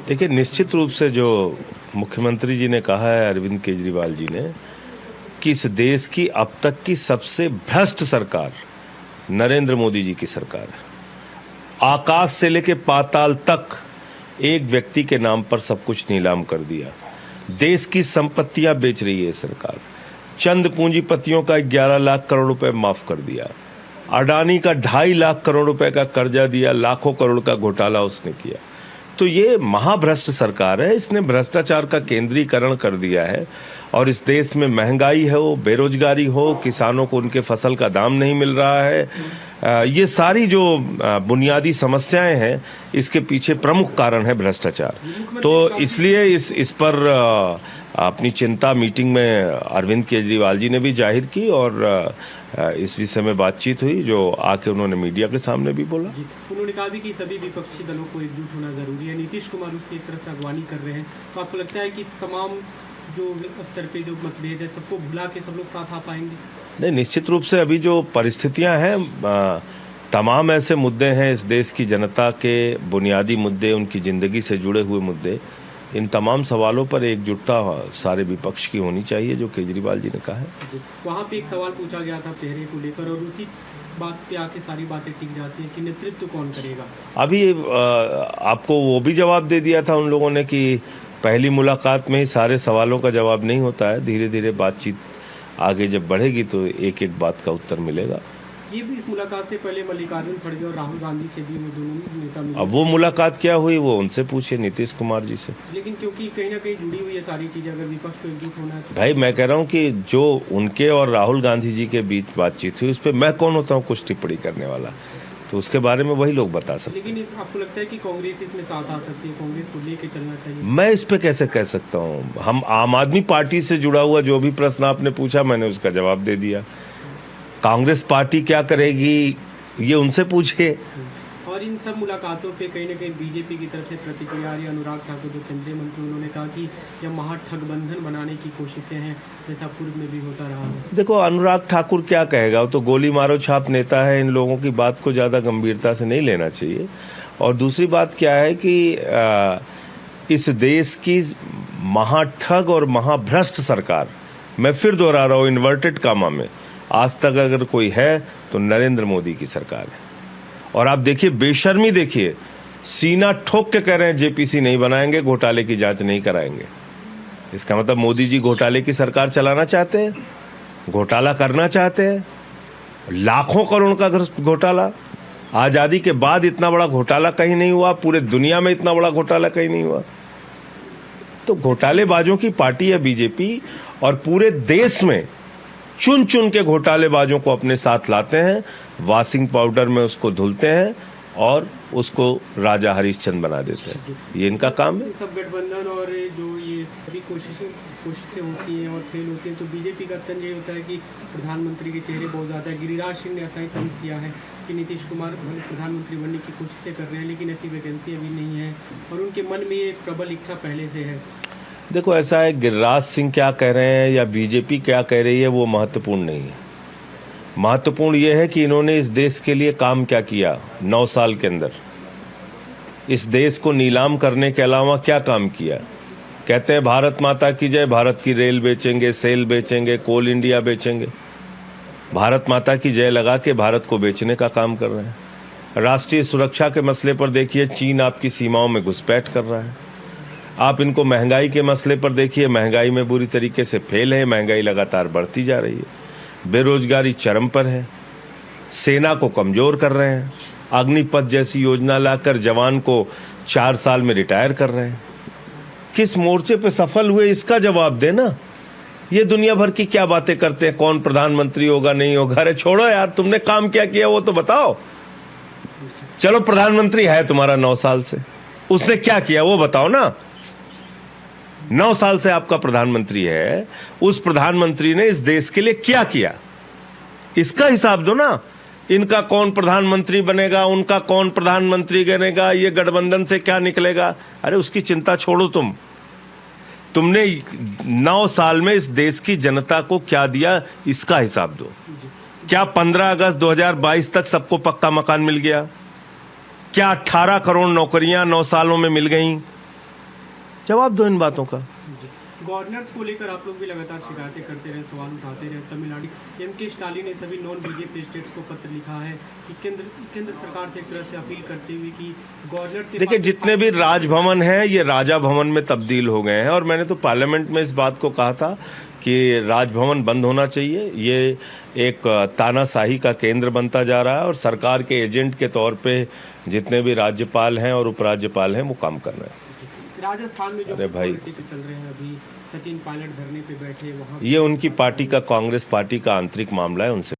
देखिए, निश्चित रूप से जो मुख्यमंत्री जी ने कहा है, अरविंद केजरीवाल जी ने, कि इस देश की अब तक की सबसे भ्रष्ट सरकार नरेंद्र मोदी जी की सरकार है। आकाश से लेके पाताल तक एक व्यक्ति के नाम पर सब कुछ नीलाम कर दिया। देश की संपत्तियां बेच रही है सरकार। चंद पूंजीपतियों का 11 लाख करोड़ रुपए माफ कर दिया। अडानी का 2.5 लाख करोड़ रुपए का कर्जा दिया। लाखों करोड़ का घोटाला उसने किया। तो ये महाभ्रष्ट सरकार है। इसने भ्रष्टाचार का केंद्रीकरण कर दिया है और इस देश में महंगाई हो, बेरोजगारी हो, किसानों को उनके फसल का दाम नहीं मिल रहा है। ये सारी जो बुनियादी समस्याएं हैं, इसके पीछे प्रमुख कारण है भ्रष्टाचार। तो इसलिए इस पर अपनी चिंता मीटिंग में अरविंद केजरीवाल जी ने भी जाहिर की और इस विषय में बातचीत हुई, जो आके उन्होंने मीडिया के सामने भी बोला। उन्होंने कहा भी कि सभी विपक्षी दलों को एकजुट होना जरूरी है। नीतीश कुमार उसकी एक तरह से अगवानी कर रहे हैं, तो आपको लगता है कि तमाम जो स्तर पे जो मतभेद है सबको भुला के सब लोग साथ आ पाएंगे? नहीं, निश्चित रूप से अभी जो परिस्थितियां हैं, तमाम ऐसे मुद्दे हैं इस देश की जनता के, बुनियादी मुद्दे, उनकी जिंदगी से जुड़े हुए मुद्दे, इन तमाम सवालों पर एकजुटता सारे विपक्ष की होनी चाहिए, जो केजरीवाल जी ने कहा है। वहाँ पे एक सवाल पूछा गया था चेहरे को लेकर और उसी बात पे आके सारी बातें टिक जाती हैं कि नेतृत्व कौन करेगा। अभी आपको वो भी जवाब दे दिया था उन लोगों ने कि पहली मुलाकात में ही सारे सवालों का जवाब नहीं होता है। धीरे धीरे बातचीत आगे जब बढ़ेगी तो एक एक बात का उत्तर मिलेगा। ये भी इस मुलाकात से पहले मल्लिकार्जुन खड़गे और राहुल गांधी से भी वो दोनों नेता मिले। अब वो मुलाकात क्या हुई वो उनसे पूछिए, नीतीश कुमार जी से। लेकिन क्योंकि कहीं ना कहीं जुड़ी हुई है सारी चीजें, अगर विपक्ष को एकजुट होना है तो... भाई, मैं कह रहा हूँ कि जो उनके और राहुल गांधी जी के बीच बातचीत हुई, उस पर मैं कौन होता हूँ कुछ टिप्पणी करने वाला? तो उसके बारे में वही लोग बता सकते। लेकिन आपको लगता है कि कांग्रेस इसमें साथ आ सकती है? कांग्रेस को लेके चलना चाहिए? मैं इस पे कैसे कह सकता हूँ? हम आम आदमी पार्टी से जुड़ा हुआ जो भी प्रश्न आपने पूछा, मैंने उसका जवाब दे दिया। कांग्रेस पार्टी क्या करेगी ये उनसे पूछिए। और इन सब मुलाकातों पे कहीं ना कहीं बीजेपी की तरफ से प्रतिक्रिया आ रही है। अनुराग ठाकुर जो केंद्रीय मंत्री, उन्होंने कहा कि यह महागठबंधन बनाने की कोशिशें हैं, जैसा पूर्व में भी होता रहा है। देखो, अनुराग ठाकुर क्या कहेगा? वो तो गोली मारो छाप नेता है। इन लोगों की बात को ज़्यादा गंभीरता से नहीं लेना चाहिए। और दूसरी बात क्या है कि इस देश की महाठग और महाभ्रष्ट सरकार, मैं फिर दोहरा रहा हूँ इन्वर्टेड कामा में, आज तक अगर कोई है तो नरेंद्र मोदी की सरकार है। और आप देखिए, बेशर्मी देखिए, सीना ठोक के कह रहे हैं जेपीसी नहीं बनाएंगे, घोटाले की जांच नहीं कराएंगे। इसका मतलब मोदी जी घोटाले की सरकार चलाना चाहते हैं, घोटाला करना चाहते हैं। लाखों करोड़ का घोटाला, आजादी के बाद इतना बड़ा घोटाला कहीं नहीं हुआ, पूरे दुनिया में इतना बड़ा घोटाला कहीं नहीं हुआ। तो घोटालेबाजों की पार्टी है बीजेपी, और पूरे देश में चुन चुन के घोटालेबाजों को अपने साथ लाते हैं, वॉशिंग पाउडर में उसको धुलते हैं और उसको राजा हरिश्चंद्र बना देते हैं। ये इनका काम है। सब गठबंधन और जो ये सभी कोशिशें होती हैं और फेल होती हैं, तो बीजेपी का तंज ये होता है कि प्रधानमंत्री के चेहरे बहुत ज़्यादा है। गिरिराज सिंह ने ऐसा ही तंज किया है कि नीतीश कुमार प्रधानमंत्री बनने की कोशिशें कर रहे हैं, लेकिन ऐसी वैकेंसी अभी नहीं है और उनके मन में ये प्रबल इच्छा पहले से है। देखो, ऐसा है, गिरिराज सिंह क्या कह रहे हैं या बीजेपी क्या कह रही है वो महत्वपूर्ण नहीं है। महत्वपूर्ण ये है कि इन्होंने इस देश के लिए काम क्या किया 9 साल के अंदर। इस देश को नीलाम करने के अलावा क्या काम किया? कहते हैं भारत माता की जय, भारत की रेल बेचेंगे, सेल बेचेंगे, कोल इंडिया बेचेंगे। भारत माता की जय लगा के भारत को बेचने का काम कर रहे हैं। राष्ट्रीय सुरक्षा के मसले पर देखिए, चीन आपकी सीमाओं में घुसपैठ कर रहा है। आप इनको महंगाई के मसले पर देखिए, महंगाई में बुरी तरीके से फेल है। महंगाई लगातार बढ़ती जा रही है। बेरोजगारी चरम पर है। सेना को कमजोर कर रहे हैं। अग्निपथ जैसी योजना लाकर जवान को 4 साल में रिटायर कर रहे हैं। किस मोर्चे पे सफल हुए इसका जवाब देना। ये दुनिया भर की क्या बातें करते हैं, कौन प्रधानमंत्री होगा नहीं होगा। अरे छोड़ो यार, तुमने काम क्या किया वो तो बताओ। चलो, प्रधानमंत्री है तुम्हारा 9 साल से, उसने क्या किया वो बताओ ना। 9 साल से आपका प्रधानमंत्री है, उस प्रधानमंत्री ने इस देश के लिए क्या किया, इसका हिसाब दो ना। इनका कौन प्रधानमंत्री बनेगा, उनका कौन प्रधानमंत्री बनेगा, ये गठबंधन से क्या निकलेगा, अरे उसकी चिंता छोड़ो। तुमने 9 साल में इस देश की जनता को क्या दिया, इसका हिसाब दो। क्या 15 अगस्त 2022 तक सबको पक्का मकान मिल गया? क्या 18 करोड़ नौकरियां 9 सालों में मिल गईं? जवाब दो इन बातों का। गवर्नर्स को लेकर आप लोग भी लगातार शिकायतें करते रहे, सवाल उठाते रहे। तमिलनाडु एम.के. स्टालिन ने सभी नॉन बीजेपी स्टेट्स को पत्र लिखा है कि केंद्र सरकार से एक तरह से अपील करते हुए कि गवर्नर देखिए, जितने भी राजभवन हैं ये राजा भवन में तब्दील हो गए हैं, और मैंने तो पार्लियामेंट में इस बात को कहा था कि राजभवन बंद होना चाहिए। ये एक तानाशाही का केंद्र बनता जा रहा है और सरकार के एजेंट के तौर पे जितने भी राज्यपाल हैं और उपराज्यपाल हैं वो काम कर रहे हैं। राजस्थान में जो अरे भाई, चल रहे हैं अभी, सचिन पायलट धरने पे बैठे वहाँ, ये उनकी पार्टी का, कांग्रेस पार्टी का आंतरिक मामला है, उनसे